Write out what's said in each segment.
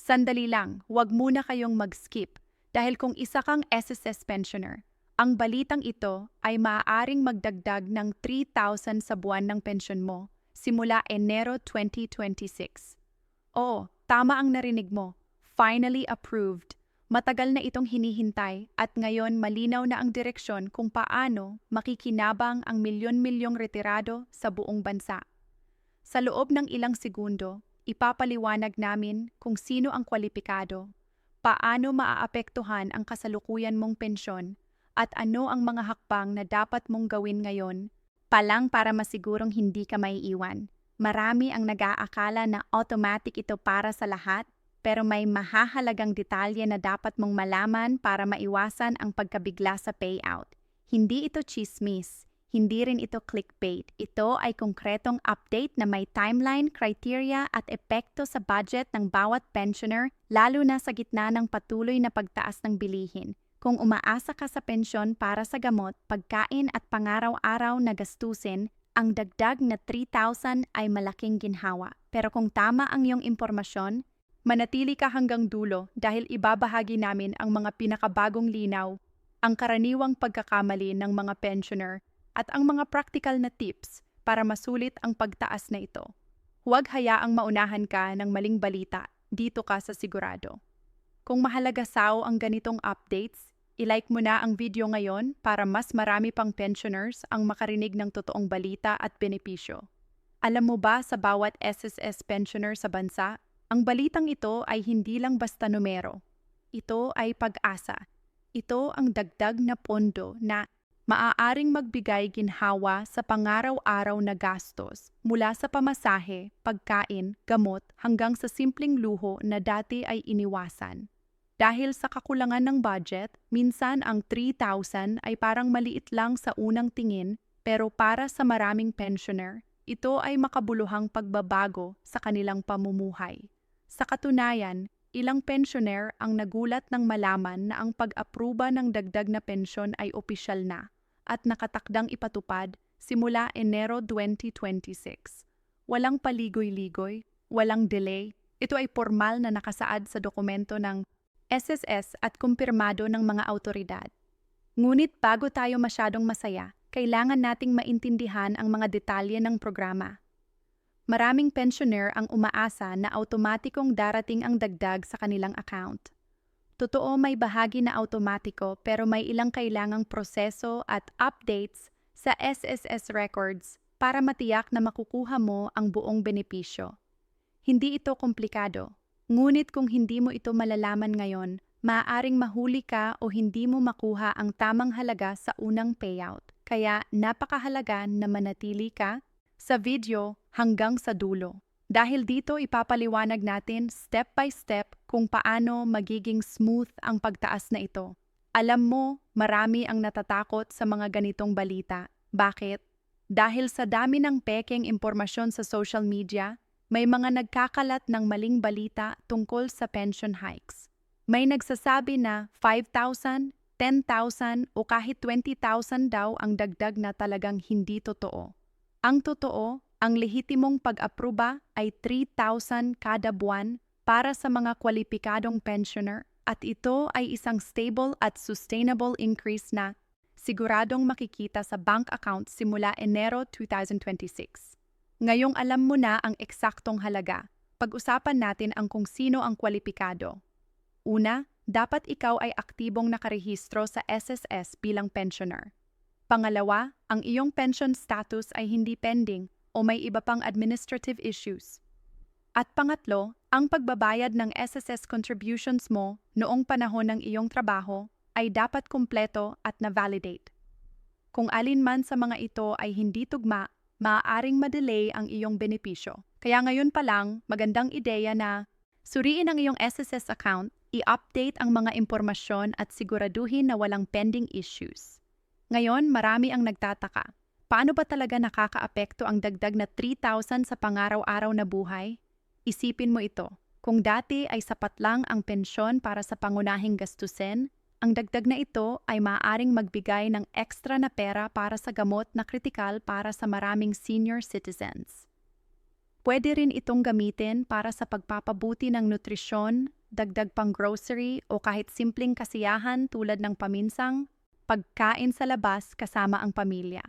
Sandali lang, huwag muna kayong mag-skip dahil kung isa kang SSS pensioner, ang balitang ito ay maaaring magdagdag ng 3,000 sa buwan ng pensyon mo simula Enero 2026. Oo, tama ang narinig mo. Finally approved. Matagal na itong hinihintay at ngayon malinaw na ang direksyon kung paano makikinabang ang milyon-milyong retirado sa buong bansa. Sa loob ng ilang segundo, ipapaliwanag namin kung sino ang kwalipikado, paano maaapektuhan ang kasalukuyan mong pensyon, at ano ang mga hakbang na dapat mong gawin ngayon palang para masigurong hindi ka maiiwan. Marami ang nag-aakala na automatic ito para sa lahat, pero may mahahalagang detalye na dapat mong malaman para maiwasan ang pagkabigla sa payout. Hindi ito chismis. Hindi rin ito clickbait. Ito ay konkretong update na may timeline, criteria at epekto sa budget ng bawat pensioner, lalo na sa gitna ng patuloy na pagtaas ng bilihin. Kung umaasa ka sa pensyon para sa gamot, pagkain at pangaraw-araw na gastusin, ang dagdag na 3,000 ay malaking ginhawa. Pero kung tama ang iyong impormasyon, manatili ka hanggang dulo dahil ibabahagi namin ang mga pinakabagong linaw, ang karaniwang pagkakamali ng mga pensioner, at ang mga practical na tips para masulit ang pagtaas na ito. Huwag hayaang maunahan ka ng maling balita, dito ka sa sigurado. Kung mahalaga sa'yo ang ganitong updates, i-like mo na ang video ngayon para mas marami pang pensioners ang makarinig ng totoong balita at benepisyo. Alam mo ba sa bawat SSS pensioner sa bansa, ang balitang ito ay hindi lang basta numero. Ito ay pag-asa. Ito ang dagdag na pondo na maaaring magbigay ginhawa sa pangaraw-araw na gastos mula sa pamasahe, pagkain, gamot hanggang sa simpleng luho na dati ay iniwasan. Dahil sa kakulangan ng budget, minsan ang 3,000 ay parang maliit lang sa unang tingin, pero para sa maraming pensioner, ito ay makabuluhang pagbabago sa kanilang pamumuhay. Sa katunayan, ilang pensioner ang nagulat nang malaman na ang pag-apruba ng dagdag na pensyon ay opisyal na at nakatakdang ipatupad simula Enero 2026. Walang paligoy-ligoy, walang delay. Ito ay formal na nakasaad sa dokumento ng SSS at kumpirmado ng mga awtoridad. Ngunit bago tayo masyadong masaya, kailangan nating maintindihan ang mga detalye ng programa. Maraming pensioner ang umaasa na automatikong darating ang dagdag sa kanilang account. Totoo, may bahagi na automatiko pero may ilang kailangang proseso at updates sa SSS records para matiyak na makukuha mo ang buong benepisyo. Hindi ito komplikado, ngunit kung hindi mo ito malalaman ngayon, maaaring mahuli ka o hindi mo makuha ang tamang halaga sa unang payout. Kaya napakahalaga na manatili ka sa video hanggang sa dulo. Dahil dito ipapaliwanag natin step by step kung paano magiging smooth ang pagtaas na ito. Alam mo, marami ang natatakot sa mga ganitong balita. Bakit? Dahil sa dami ng pekeng impormasyon sa social media, may mga nagkakalat ng maling balita tungkol sa pension hikes. May nagsasabi na 5,000, 10,000 o kahit 20,000 daw ang dagdag na talagang hindi totoo. Ang totoo, ang lehitimong pag-apruba ay 3,000 kada buwan para sa mga kwalipikadong pensioner at ito ay isang stable at sustainable increase na siguradong makikita sa bank account simula Enero 2026. Ngayong alam mo na ang eksaktong halaga, pag-usapan natin ang kung sino ang kwalipikado. Una, dapat ikaw ay aktibong nakarehistro sa SSS bilang pensioner. Pangalawa, ang iyong pension status ay hindi pending o may iba pang administrative issues. At pangatlo, ang pagbabayad ng SSS contributions mo noong panahon ng iyong trabaho ay dapat kumpleto at na-validate. Kung alin man sa mga ito ay hindi tugma, maaaring madelay ang iyong benepisyo. Kaya ngayon pa lang, magandang ideya na suriin ang iyong SSS account, i-update ang mga impormasyon at siguraduhin na walang pending issues. Ngayon, marami ang nagtataka. Paano ba talaga nakakaapekto ang dagdag na 3,000 sa pangaraw-araw na buhay? Isipin mo ito. Kung dati ay sapat lang ang pensyon para sa pangunahing gastusin, ang dagdag na ito ay maaaring magbigay ng ekstra na pera para sa gamot na kritikal para sa maraming senior citizens. Pwede rin itong gamitin para sa pagpapabuti ng nutrisyon, dagdag pang grocery o kahit simpleng kasiyahan tulad ng paminsang pagkain sa labas kasama ang pamilya.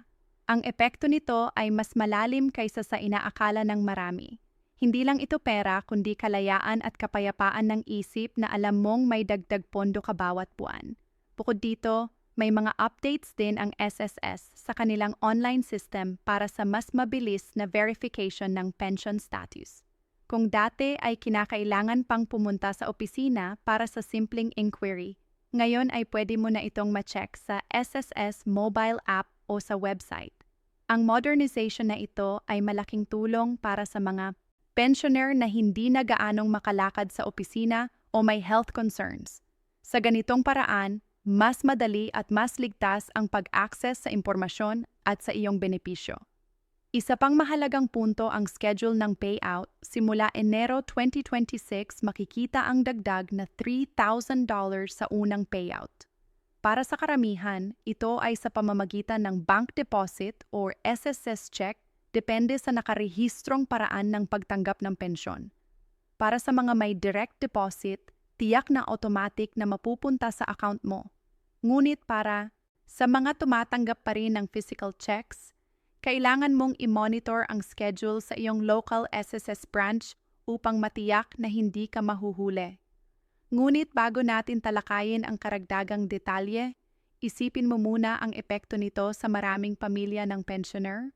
Ang epekto nito ay mas malalim kaysa sa inaakala ng marami. Hindi lang ito pera kundi kalayaan at kapayapaan ng isip na alam mong may dagdag pondo ka bawat buwan. Bukod dito, may mga updates din ang SSS sa kanilang online system para sa mas mabilis na verification ng pension status. Kung dati ay kinakailangan pang pumunta sa opisina para sa simpleng inquiry, ngayon ay pwede mo na itong ma-check sa SSS mobile app o sa website. Ang modernization na ito ay malaking tulong para sa mga pensioner na hindi na gaanong makalakad sa opisina o may health concerns. Sa ganitong paraan, mas madali at mas ligtas ang pag-access sa impormasyon at sa iyong benepisyo. Isa pang mahalagang punto ang schedule ng payout. Simula Enero 2026, makikita ang dagdag na $3,000 sa unang payout. Para sa karamihan, ito ay sa pamamagitan ng bank deposit or SSS check, depende sa nakarehistrong paraan ng pagtanggap ng pensyon. Para sa mga may direct deposit, tiyak na automatic na mapupunta sa account mo. Ngunit para sa mga tumatanggap pa rin ng physical checks, kailangan mong i-monitor ang schedule sa iyong local SSS branch upang matiyak na hindi ka mahuhuli. Ngunit bago natin talakayin ang karagdagang detalye, isipin mo muna ang epekto nito sa maraming pamilya ng pensioner.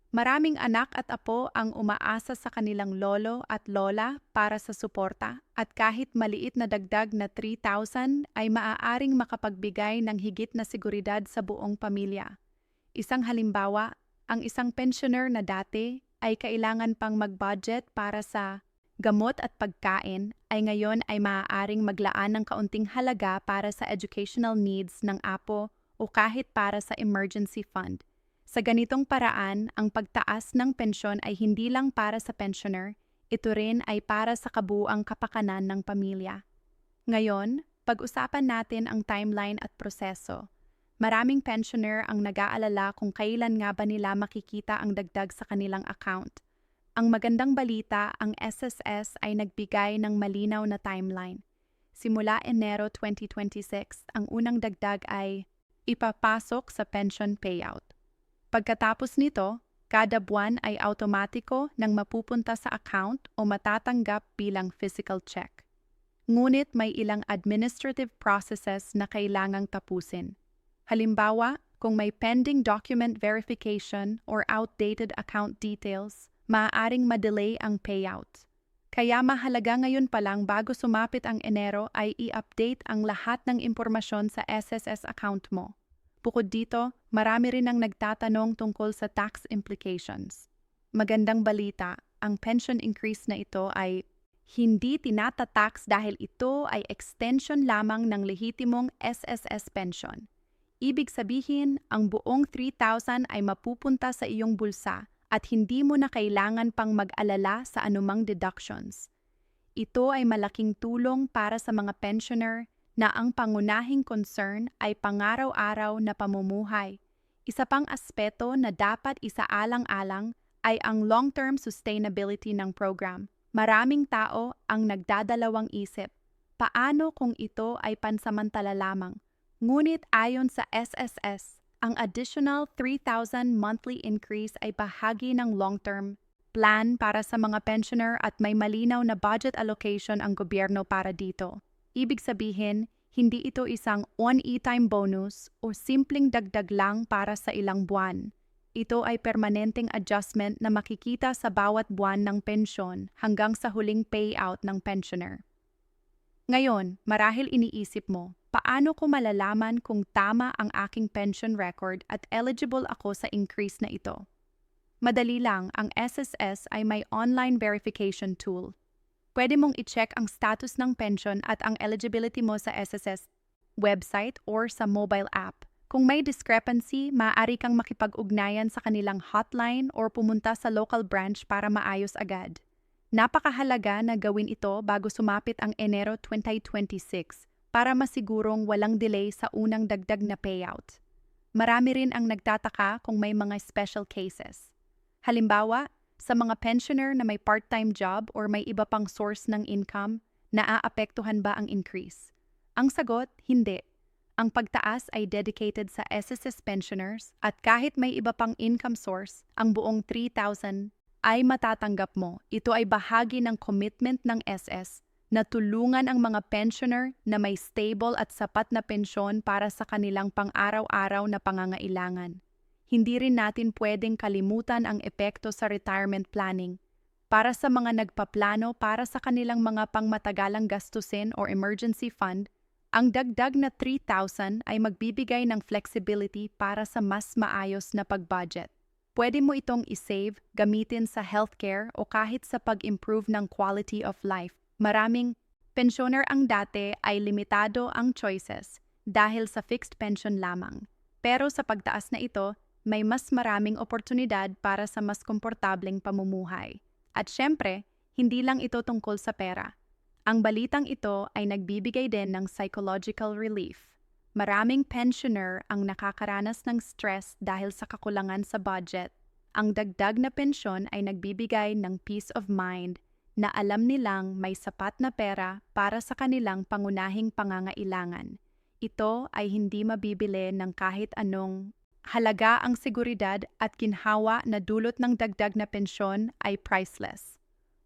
Maraming anak at apo ang umaasa sa kanilang lolo at lola para sa suporta at kahit maliit na dagdag na 3,000 ay maaaring makapagbigay ng higit na seguridad sa buong pamilya. Isang halimbawa, ang isang pensioner na dati ay kailangan pang mag-budget para sa gamot at pagkain ay ngayon ay maaaring maglaan ng kaunting halaga para sa educational needs ng apo o kahit para sa emergency fund. Sa ganitong paraan, ang pagtaas ng pensyon ay hindi lang para sa pensioner, ito rin ay para sa kabuuang kapakanan ng pamilya. Ngayon, pag-usapan natin ang timeline at proseso. Maraming pensioner ang nag-aalala kung kailan nga ba nila makikita ang dagdag sa kanilang account. Ang magandang balita, ang SSS ay nagbigay ng malinaw na timeline. Simula Enero 2026, ang unang dagdag ay ipapasok sa pension payout. Pagkatapos nito, kada buwan ay automatiko nang mapupunta sa account o matatanggap bilang physical check. Ngunit may ilang administrative processes na kailangang tapusin. Halimbawa, kung may pending document verification or outdated account details, maaaring madelay ang payout. Kaya mahalaga ngayon pa lang bago sumapit ang Enero ay i-update ang lahat ng impormasyon sa SSS account mo. Bukod dito, marami rin ang nagtatanong tungkol sa tax implications. Magandang balita, ang pension increase na ito ay hindi tinatatax dahil ito ay extension lamang ng lehitimong SSS pension. Ibig sabihin, ang buong 3,000 ay mapupunta sa iyong bulsa at hindi mo na kailangan pang mag-alala sa anumang deductions. Ito ay malaking tulong para sa mga pensioner na ang pangunahing concern ay pangaraw-araw na pamumuhay. Isa pang aspeto na dapat isaalang-alang ay ang long-term sustainability ng program. Maraming tao ang nagdadalawang isip. Paano kung ito ay pansamantala lamang? Ngunit ayon sa SSS, ang additional 3,000 monthly increase ay bahagi ng long-term plan para sa mga pensioner at may malinaw na budget allocation ang gobyerno para dito. Ibig sabihin, hindi ito isang one-time bonus o simpleng dagdag lang para sa ilang buwan. Ito ay permanenteng adjustment na makikita sa bawat buwan ng pensyon hanggang sa huling payout ng pensioner. Ngayon, marahil iniisip mo, paano ko malalaman kung tama ang aking pension record at eligible ako sa increase na ito? Madali lang, ang SSS ay may online verification tool. Pwede mong i-check ang status ng pension at ang eligibility mo sa SSS website or sa mobile app. Kung may discrepancy, maaari kang makipag-ugnayan sa kanilang hotline or pumunta sa local branch para maayos agad. Napakahalaga na gawin ito bago sumapit ang Enero 2026 para masigurong walang delay sa unang dagdag na payout. Marami rin ang nagtataka kung may mga special cases. Halimbawa, sa mga pensioner na may part-time job or may iba pang source ng income, Naaapektuhan ba ang increase? Ang sagot, hindi. Ang pagtaas ay dedicated sa SSS pensioners at kahit may iba pang income source, ang buong 3,000 ay matatanggap mo. Ito ay bahagi ng commitment ng SS na tulungan ang mga pensioner na may stable at sapat na pensyon para sa kanilang pang-araw-araw na pangangailangan. Hindi rin natin pwedeng kalimutan ang epekto sa retirement planning. Para sa mga nagpaplano para sa kanilang mga pangmatagalang gastusin or emergency fund, ang dagdag na 3,000 ay magbibigay ng flexibility para sa mas maayos na pag-budget. Pwede mo itong isave, gamitin sa healthcare o kahit sa pag-improve ng quality of life. Maraming pensioner ang dati ay limitado ang choices dahil sa fixed pension lamang. Pero sa pagtaas na ito, may mas maraming oportunidad para sa mas komportableng pamumuhay. At syempre, hindi lang ito tungkol sa pera. Ang balitang ito ay nagbibigay din ng psychological relief. Maraming pensioner ang nakakaranas ng stress dahil sa kakulangan sa budget. Ang dagdag na pensyon ay nagbibigay ng peace of mind na alam nilang may sapat na pera para sa kanilang pangunahing pangangailangan. Ito ay hindi mabibili ng kahit anong halaga. Ang seguridad at ginhawa na dulot ng dagdag na pensyon ay priceless.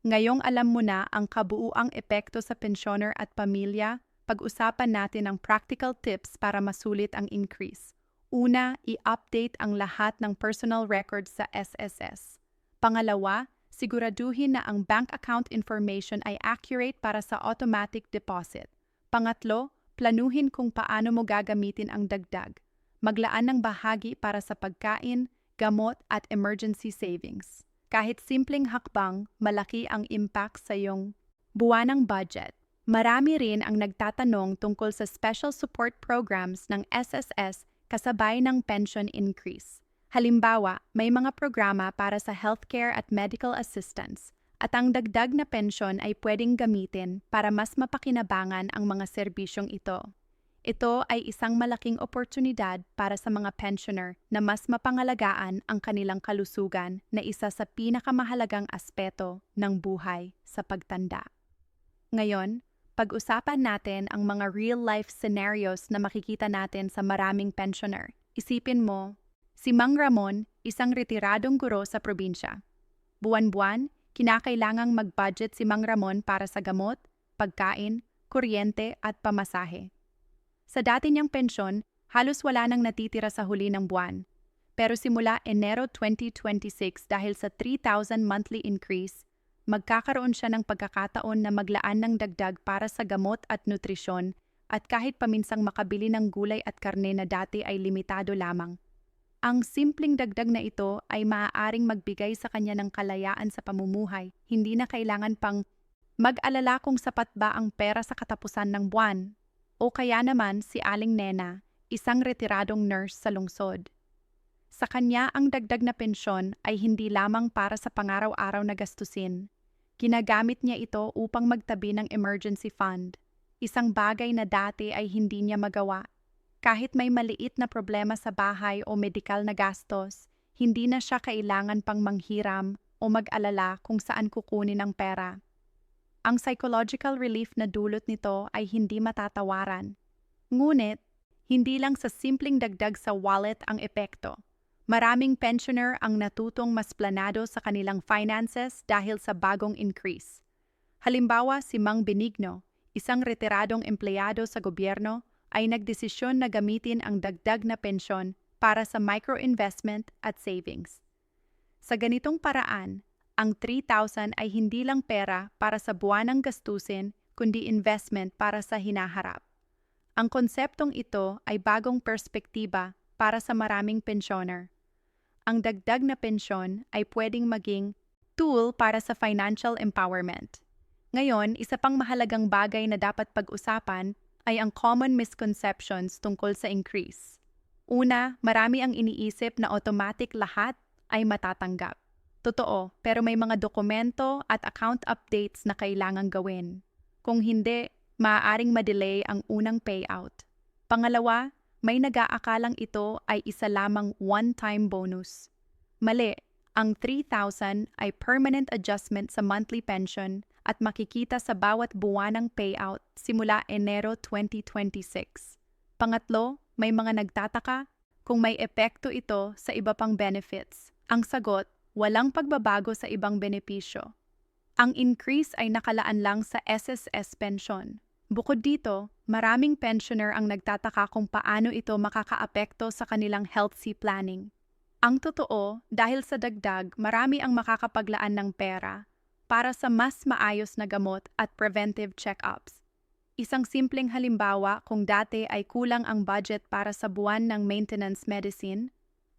Ngayong alam mo na ang kabuuang epekto sa pensioner at pamilya, pag-usapan natin ang practical tips para masulit ang increase. Una, i-update ang lahat ng personal records sa SSS. Pangalawa, siguraduhin na ang bank account information ay accurate para sa automatic deposit. Pangatlo, planuhin kung paano mo gagamitin ang dagdag. Maglaan ng bahagi para sa pagkain, gamot at emergency savings. Kahit simpleng hakbang, malaki ang impact sa iyong buwanang budget. Marami rin ang nagtatanong tungkol sa special support programs ng SSS kasabay ng pension increase. Halimbawa, may mga programa para sa healthcare at medical assistance, at ang dagdag na pensyon ay pwedeng gamitin para mas mapakinabangan ang mga serbisyong ito. Ito ay isang malaking oportunidad para sa mga pensioner na mas mapangalagaan ang kanilang kalusugan na isa sa pinakamahalagang aspeto ng buhay sa pagtanda. Ngayon, pag-usapan natin ang mga real-life scenarios na makikita natin sa maraming pensioner. Isipin mo, si Mang Ramon, isang retiradong guro sa probinsya. Buwan-buwan, kinakailangang mag-budget si Mang Ramon para sa gamot, pagkain, kuryente at pamasahe. Sa dati niyang pensyon, halos wala nang natitira sa huli ng buwan. Pero simula Enero 2026 dahil sa 3,000 monthly increase, magkakaroon siya ng pagkakataon na maglaan ng dagdag para sa gamot at nutrisyon at kahit paminsang makabili ng gulay at karne na dati ay limitado lamang. Ang simpleng dagdag na ito ay maaaring magbigay sa kanya ng kalayaan sa pamumuhay. Hindi na kailangan pang mag-alala kung sapat ba ang pera sa katapusan ng buwan. O kaya naman si Aling Nena, isang retiradong nurse sa lungsod. Sa kanya ang dagdag na pensyon ay hindi lamang para sa pangaraw-araw na gastusin. Ginagamit niya ito upang magtabi ng emergency fund, isang bagay na dati ay hindi niya magawa. Kahit may maliit na problema sa bahay o medikal na gastos, hindi na siya kailangan pang manghiram o mag-alala kung saan kukunin ang pera. Ang psychological relief na dulot nito ay hindi matatawaran. Ngunit, hindi lang sa simpleng dagdag sa wallet ang epekto. Maraming pensioner ang natutong mas planado sa kanilang finances dahil sa bagong increase. Halimbawa, si Mang Benigno, isang retiradong empleyado sa gobyerno, ay nagdesisyon na gamitin ang dagdag na pensyon para sa micro-investment at savings. Sa ganitong paraan, ang 3,000 ay hindi lang pera para sa buwanang gastusin, kundi investment para sa hinaharap. Ang konseptong ito ay bagong perspektiba para sa maraming pensyoner. Ang dagdag na pensyon ay pwedeng maging tool para sa financial empowerment. Ngayon, isa pang mahalagang bagay na dapat pag-usapan ay ang common misconceptions tungkol sa increase. Una, marami ang iniisip na automatic lahat ay matatanggap. Totoo, pero may mga dokumento at account updates na kailangang gawin. Kung hindi, maaaring ma-delay ang unang payout. Pangalawa, may nag-aakalang ito ay isa lamang one-time bonus. Mali, ang 3,000 ay permanent adjustment sa monthly pension at makikita sa bawat buwanang payout simula Enero 2026. Pangatlo, may mga nagtataka kung may epekto ito sa iba pang benefits. Ang sagot, walang pagbabago sa ibang benepisyo. Ang increase ay nakalaan lang sa SSS pension. Bukod dito, maraming pensioner ang nagtataka kung paano ito makakaapekto sa kanilang healthy planning. Ang totoo, dahil sa dagdag, marami ang makakapaglaan ng pera para sa mas maayos na gamot at preventive check-ups. Isang simpleng halimbawa, kung dati ay kulang ang budget para sa buwan ng maintenance medicine,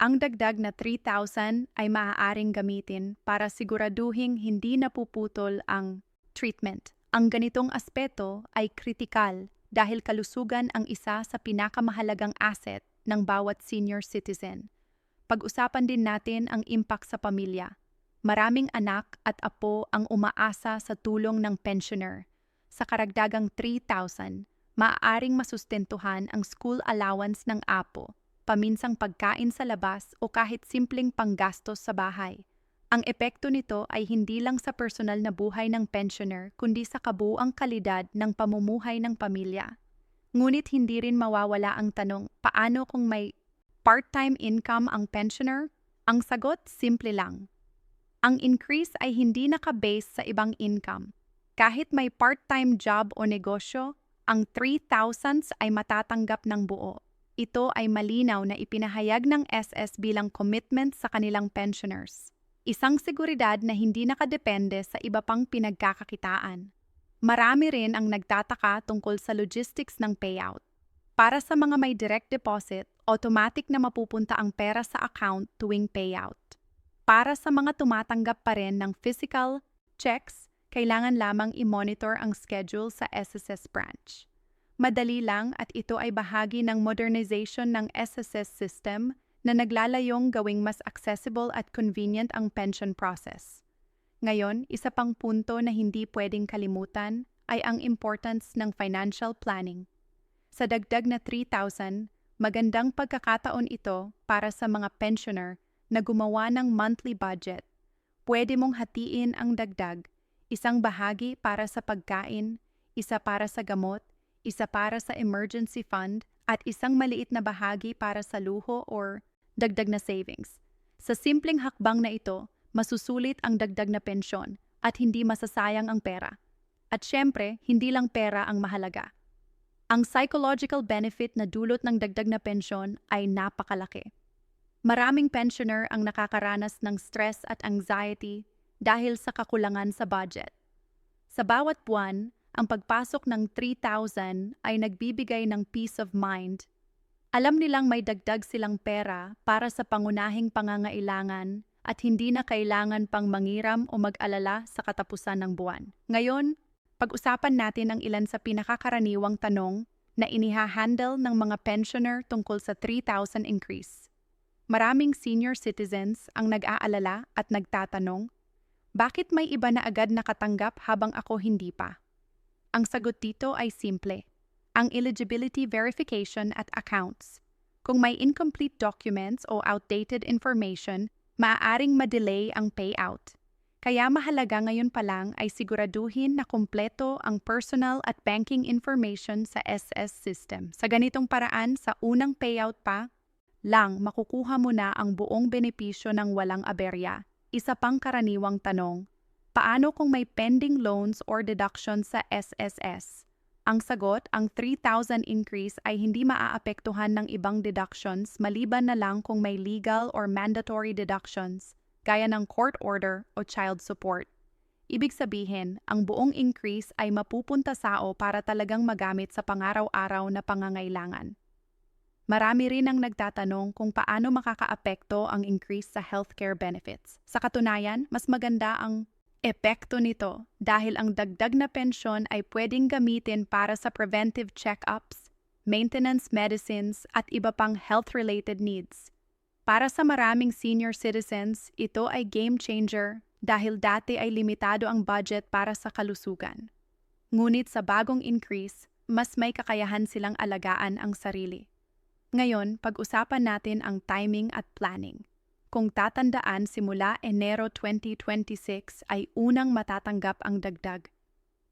ang dagdag na 3,000 ay maaaring gamitin para siguraduhing hindi napuputol ang treatment. Ang ganitong aspeto ay kritikal dahil kalusugan ang isa sa pinakamahalagang asset ng bawat senior citizen. Pag-usapan din natin ang impact sa pamilya. Maraming anak at apo ang umaasa sa tulong ng pensioner. Sa karagdagang 3,000, maaaring masustentuhan ang school allowance ng apo, paminsang pagkain sa labas o kahit simpleng panggastos sa bahay. Ang epekto nito ay hindi lang sa personal na buhay ng pensioner kundi sa kabuuang kalidad ng pamumuhay ng pamilya. Ngunit hindi rin mawawala ang tanong, paano kung may part-time income ang pensioner? Ang sagot, simple lang. Ang increase ay hindi nakabase sa ibang income. Kahit may part-time job o negosyo, ang 3,000 ay matatanggap ng buo. Ito ay malinaw na ipinahayag ng SS bilang commitment sa kanilang pensioners. Isang seguridad na hindi nakadepende sa iba pang pinagkakakitaan. Marami rin ang nagtataka tungkol sa logistics ng payout. Para sa mga may direct deposit, automatic na mapupunta ang pera sa account tuwing payout. Para sa mga tumatanggap pa rin ng physical checks, kailangan lamang i-monitor ang schedule sa SSS branch. Madali lang at ito ay bahagi ng modernization ng SSS system na naglalayong gawing mas accessible at convenient ang pension process. Ngayon, isa pang punto na hindi pwedeng kalimutan ay ang importance ng financial planning. Sa dagdag na 3,000, magandang pagkakataon ito para sa mga pensioner na gumawa ng monthly budget. Pwede mong hatiin ang dagdag, isang bahagi para sa pagkain, isa para sa gamot, isa para sa emergency fund, at isang maliit na bahagi para sa luho or dagdag na savings. Sa simpleng hakbang na ito, masusulit ang dagdag na pensyon at hindi masasayang ang pera. At syempre, hindi lang pera ang mahalaga. Ang psychological benefit na dulot ng dagdag na pensyon ay napakalaki. Maraming pensioner ang nakakaranas ng stress at anxiety dahil sa kakulangan sa budget. Sa bawat buwan, ang pagpasok ng 3,000 ay nagbibigay ng peace of mind. Alam nilang may dagdag silang pera para sa pangunahing pangangailangan at hindi na kailangan pang mangiram o mag-alala sa katapusan ng buwan. Ngayon, pag-usapan natin ang ilan sa pinakakaraniwang tanong na inihahandle ng mga pensioner tungkol sa 3,000 increase. Maraming senior citizens ang nag-aalala at nagtatanong, bakit may iba na agad nakatanggap habang ako hindi pa? Ang sagot dito ay simple, ang eligibility verification at accounts. Kung may incomplete documents o outdated information, maaaring ma-delay ang payout. Kaya mahalaga ngayon pa lang ay siguraduhin na kumpleto ang personal at banking information sa SS system. Sa ganitong paraan, sa unang payout pa lang makukuha mo na ang buong benepisyo ng walang aberya. Isa pang karaniwang tanong, paano kung may pending loans or deductions sa SSS? Ang sagot, ang 3,000 increase ay hindi maaapektuhan ng ibang deductions maliban na lang kung may legal or mandatory deductions, gaya ng court order o child support. Ibig sabihin, ang buong increase ay mapupunta sao para talagang magamit sa pangaraw-araw na pangangailangan. Marami rin ang nagtatanong kung paano makakaapekto ang increase sa healthcare benefits. Sa katunayan, mas maganda ang epekto nito dahil ang dagdag na pensyon ay pwedeng gamitin para sa preventive check-ups, maintenance medicines at iba pang health-related needs. Para sa maraming senior citizens, ito ay game changer dahil dati ay limitado ang budget para sa kalusugan. Ngunit sa bagong increase, mas may kakayahan silang alagaan ang sarili. Ngayon, pag-usapan natin ang timing at planning. Kung tatandaan, simula Enero 2026 ay unang matatanggap ang dagdag.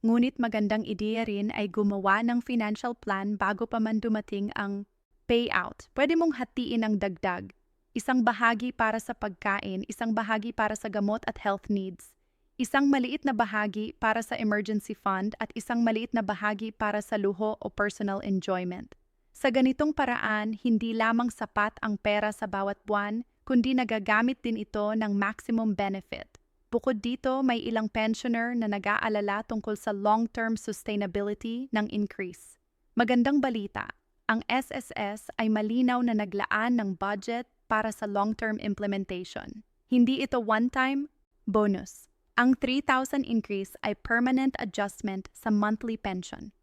Ngunit magandang ideya rin ay gumawa ng financial plan bago pa man dumating ang payout. Pwede mong hatiin ang dagdag. Isang bahagi para sa pagkain, isang bahagi para sa gamot at health needs. Isang maliit na bahagi para sa emergency fund at isang maliit na bahagi para sa luho o personal enjoyment. Sa ganitong paraan, hindi lamang sapat ang pera sa bawat buwan, kundi nagagamit din ito ng maximum benefit. Bukod dito, may ilang pensioner na nag-aalala tungkol sa long-term sustainability ng increase. Magandang balita, ang SSS ay malinaw na naglaan ng budget para sa long-term implementation. Hindi ito one-time bonus. Ang 3,000 increase ay permanent adjustment sa monthly pension.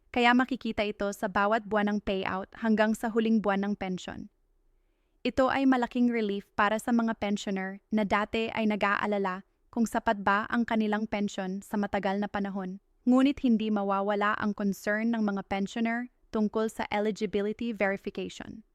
Kaya makikita ito sa bawat buwan ng payout hanggang sa huling buwan ng pension. Ito ay malaking relief para sa mga pensioner na dati ay nag-aalala kung sapat ba ang kanilang pension sa matagal na panahon. Ngunit hindi mawawala ang concern ng mga pensioner tungkol sa eligibility verification.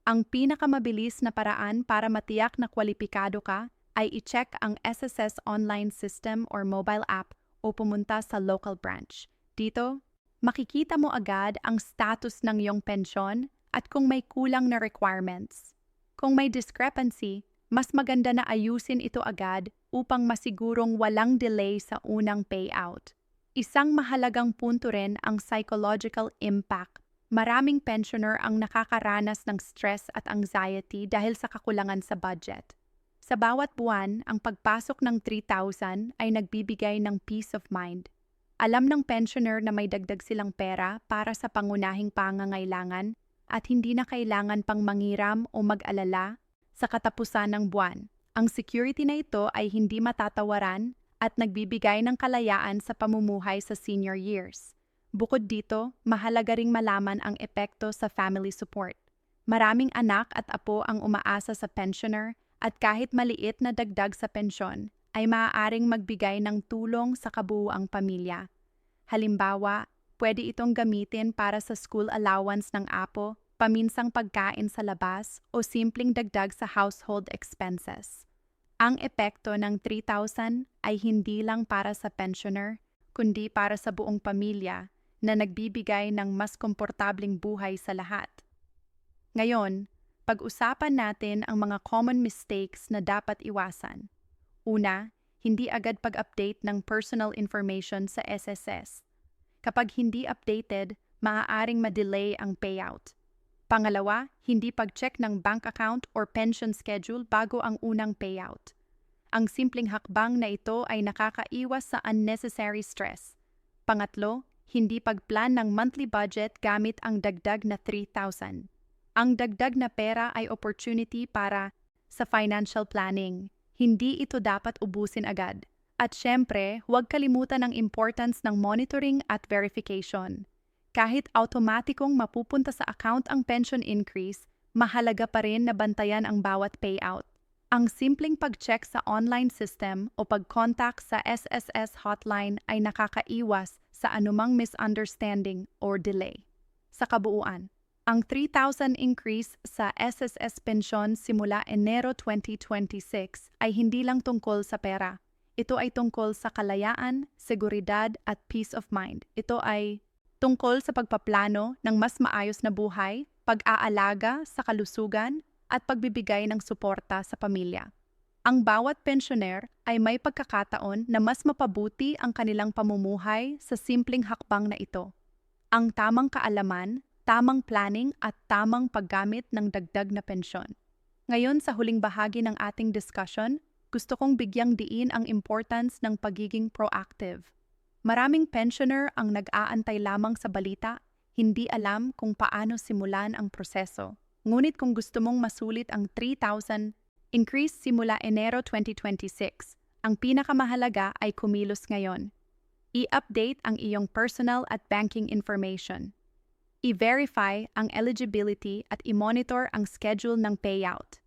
Ang pinakamabilis na paraan para matiyak na kwalipikado ka ay i-check ang SSS online system or mobile app o pumunta sa local branch. Dito, makikita mo agad ang status ng iyong pensyon at kung may kulang na requirements. Kung may discrepancy, mas maganda na ayusin ito agad upang masigurong walang delay sa unang payout. Isang mahalagang punto rin ang psychological impact. Maraming pensioner ang nakakaranas ng stress at anxiety dahil sa kakulangan sa budget. Sa bawat buwan, ang pagpasok ng 3,000 ay nagbibigay ng peace of mind. Alam ng pensioner na may dagdag silang pera para sa pangunahing pangangailangan at hindi na kailangan pang mangiram o mag-alala sa katapusan ng buwan. Ang security na ito ay hindi matatawaran at nagbibigay ng kalayaan sa pamumuhay sa senior years. Bukod dito, mahalaga ring malaman ang epekto sa family support. Maraming anak at apo ang umaasa sa pensioner at kahit maliit na dagdag sa pensyon ay maaaring magbigay ng tulong sa kabuuang pamilya. Halimbawa, pwede itong gamitin para sa school allowance ng apo, paminsang pagkain sa labas o simpleng dagdag sa household expenses. Ang epekto ng 3,000 ay hindi lang para sa pensioner, kundi para sa buong pamilya na nagbibigay ng mas komportabling buhay sa lahat. Ngayon, pag-usapan natin ang mga common mistakes na dapat iwasan. Una, hindi agad pag-update ng personal information sa SSS. Kapag hindi updated, maaaring ma-delay ang payout. Pangalawa, hindi pag-check ng bank account or pension schedule bago ang unang payout. Ang simpleng hakbang na ito ay nakakaiwas sa unnecessary stress. Pangatlo, hindi pag-plan ng monthly budget gamit ang dagdag na 3,000. Ang dagdag na pera ay opportunity para sa financial planning. Hindi ito dapat ubusin agad. At syempre, huwag kalimutan ang importance ng monitoring at verification. Kahit automatikong mapupunta sa account ang pension increase, mahalaga pa rin na bantayan ang bawat payout. Ang simpleng pag-check sa online system o pag-contact sa SSS hotline ay nakakaiwas sa anumang misunderstanding or delay. Sa kabuuan, ang 3,000 increase sa SSS pensyon simula Enero 2026 ay hindi lang tungkol sa pera. Ito ay tungkol sa kalayaan, seguridad at peace of mind. Ito ay tungkol sa pagpaplano ng mas maayos na buhay, pag-aalaga sa kalusugan, at pagbibigay ng suporta sa pamilya. Ang bawat pensioner ay may pagkakataon na mas mapabuti ang kanilang pamumuhay sa simpleng hakbang na ito. Ang tamang kaalaman, tamang planning at tamang paggamit ng dagdag na pensyon. Ngayon sa huling bahagi ng ating discussion, gusto kong bigyang diin ang importance ng pagiging proactive. Maraming pensioner ang nag-aantay lamang sa balita, hindi alam kung paano simulan ang proseso. Ngunit kung gusto mong masulit ang 3,000 increase simula Enero 2026, ang pinakamahalaga ay kumilos ngayon. I-update ang iyong personal at banking information. I-verify ang eligibility at i-monitor ang schedule ng payout.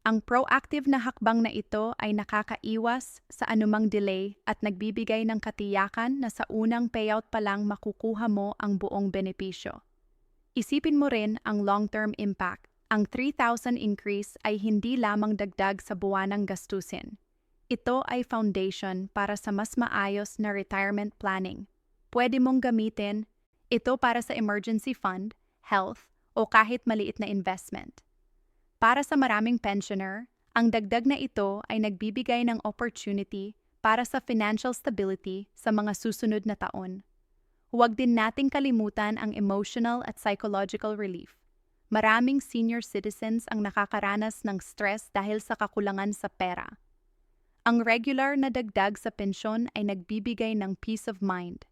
Ang proactive na hakbang na ito ay nakakaiwas sa anumang delay at nagbibigay ng katiyakan na sa unang payout pa lang makukuha mo ang buong benepisyo. Isipin mo rin ang long-term impact. Ang 3,000 increase ay hindi lamang dagdag sa buwanang gastusin. Ito ay foundation para sa mas maayos na retirement planning. Pwede mong gamitin ito para sa emergency fund, health, o kahit maliit na investment. Para sa maraming pensioner, ang dagdag na ito ay nagbibigay ng opportunity para sa financial stability sa mga susunod na taon. Huwag din nating kalimutan ang emotional at psychological relief. Maraming senior citizens ang nakakaranas ng stress dahil sa kakulangan sa pera. Ang regular na dagdag sa pensyon ay nagbibigay ng peace of mind.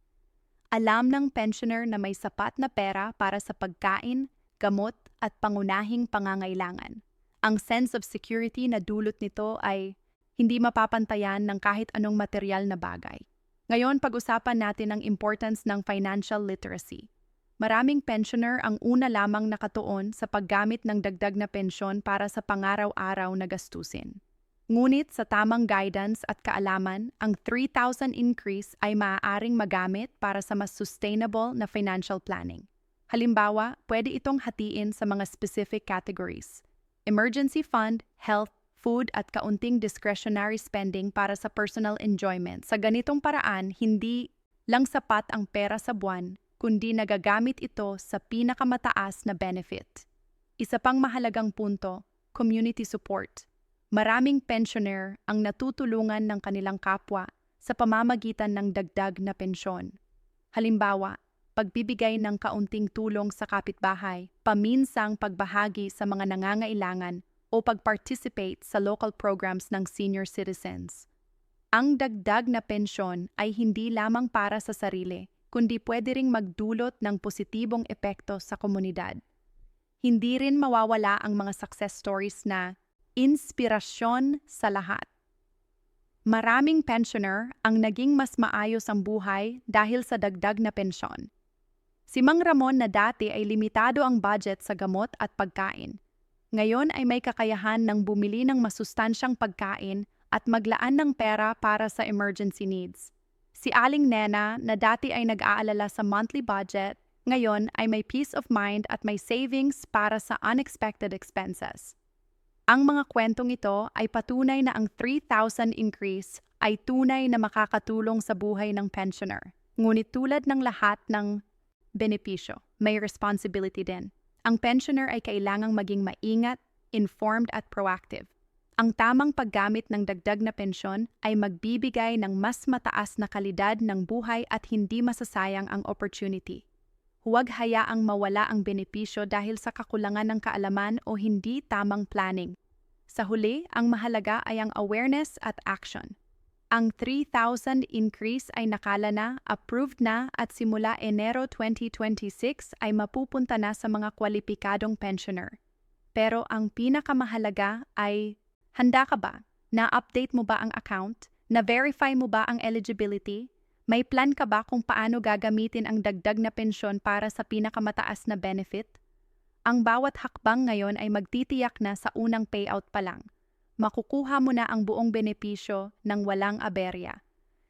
Alam ng pensioner na may sapat na pera para sa pagkain, gamot at pangunahing pangangailangan. Ang sense of security na dulot nito ay hindi mapapantayan ng kahit anong material na bagay. Ngayon, pag-usapan natin ang importance ng financial literacy. Maraming pensioner ang una lamang nakatuon sa paggamit ng dagdag na pensyon para sa pangaraw-araw na gastusin. Ngunit sa tamang guidance at kaalaman, ang 3,000 increase ay maaaring magamit para sa mas sustainable na financial planning. Halimbawa, pwede itong hatiin sa mga specific categories: emergency fund, health, food at kaunting discretionary spending para sa personal enjoyment. Sa ganitong paraan, hindi lang sapat ang pera sa buwan, kundi nagagamit ito sa pinakamataas na benefit. Isa pang mahalagang punto, community support. Maraming pensioner ang natutulungan ng kanilang kapwa sa pamamagitan ng dagdag na pensyon. Halimbawa, pagbibigay ng kaunting tulong sa kapitbahay, paminsang pagbahagi sa mga nangangailangan o pag-participate sa local programs ng senior citizens. Ang dagdag na pensyon ay hindi lamang para sa sarili, kundi pwede ring magdulot ng positibong epekto sa komunidad. Hindi rin mawawala ang mga success stories na inspirasyon sa lahat. Maraming pensioner ang naging mas maayos ang buhay dahil sa dagdag na pensyon. Si Mang Ramon na dati ay limitado ang budget sa gamot at pagkain. Ngayon ay may kakayahan ng bumili ng masustansyang pagkain at maglaan ng pera para sa emergency needs. Si Aling Nena na dati ay nag-aalala sa monthly budget, ngayon ay may peace of mind at may savings para sa unexpected expenses. Ang mga kwentong ito ay patunay na ang 3,000 increase ay tunay na makakatulong sa buhay ng pensioner. Ngunit tulad ng lahat ng benepisyo, may responsibility din. Ang pensioner ay kailangang maging maingat, informed at proactive. Ang tamang paggamit ng dagdag na pensyon ay magbibigay ng mas mataas na kalidad ng buhay at hindi masasayang ang opportunity. Huwag hayaang mawala ang benepisyo dahil sa kakulangan ng kaalaman o hindi tamang planning. Sa huli, ang mahalaga ay ang awareness at action. Ang 3,000 increase ay nakala na, approved na at simula Enero 2026 ay mapupunta na sa mga kwalipikadong pensioner. Pero ang pinakamahalaga ay, handa ka ba? Na-update mo ba ang account? Na-verify mo ba ang eligibility? May plan ka ba kung paano gagamitin ang dagdag na pensyon para sa pinakamataas na benefit? Ang bawat hakbang ngayon ay magtitiyak na sa unang payout pa lang. Makukuha mo na ang buong benepisyo ng walang aberya.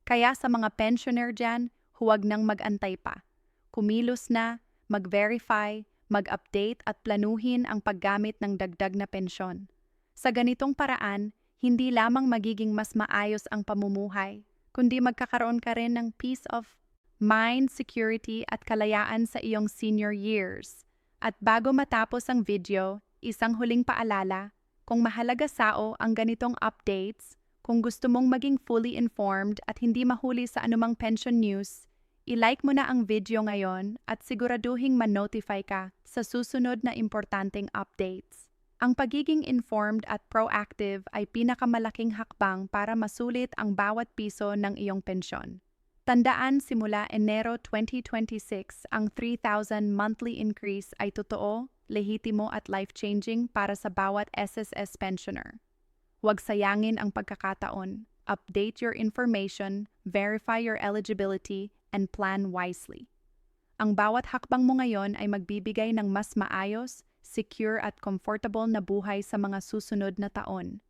Kaya sa mga pensioner dyan, huwag nang mag-antay pa. Kumilos na, mag-verify, mag-update at planuhin ang paggamit ng dagdag na pensyon. Sa ganitong paraan, hindi lamang magiging mas maayos ang pamumuhay, kundi magkakaroon ka rin ng peace of mind, security at kalayaan sa iyong senior years. At bago matapos ang video, isang huling paalala, kung mahalaga sa'yo ang ganitong updates, kung gusto mong maging fully informed at hindi mahuli sa anumang pension news, i-like mo na ang video ngayon at siguraduhing ma-notify ka sa susunod na importanteng updates. Ang pagiging informed at proactive ay pinakamalaking hakbang para masulit ang bawat piso ng iyong pensyon. Tandaan, simula Enero 2026, ang 3,000 monthly increase ay totoo, lehitimo at life-changing para sa bawat SSS pensioner. Huwag sayangin ang pagkakataon. Update your information, verify your eligibility, and plan wisely. Ang bawat hakbang mo ngayon ay magbibigay ng mas maayos, secure at comfortable na buhay sa mga susunod na taon.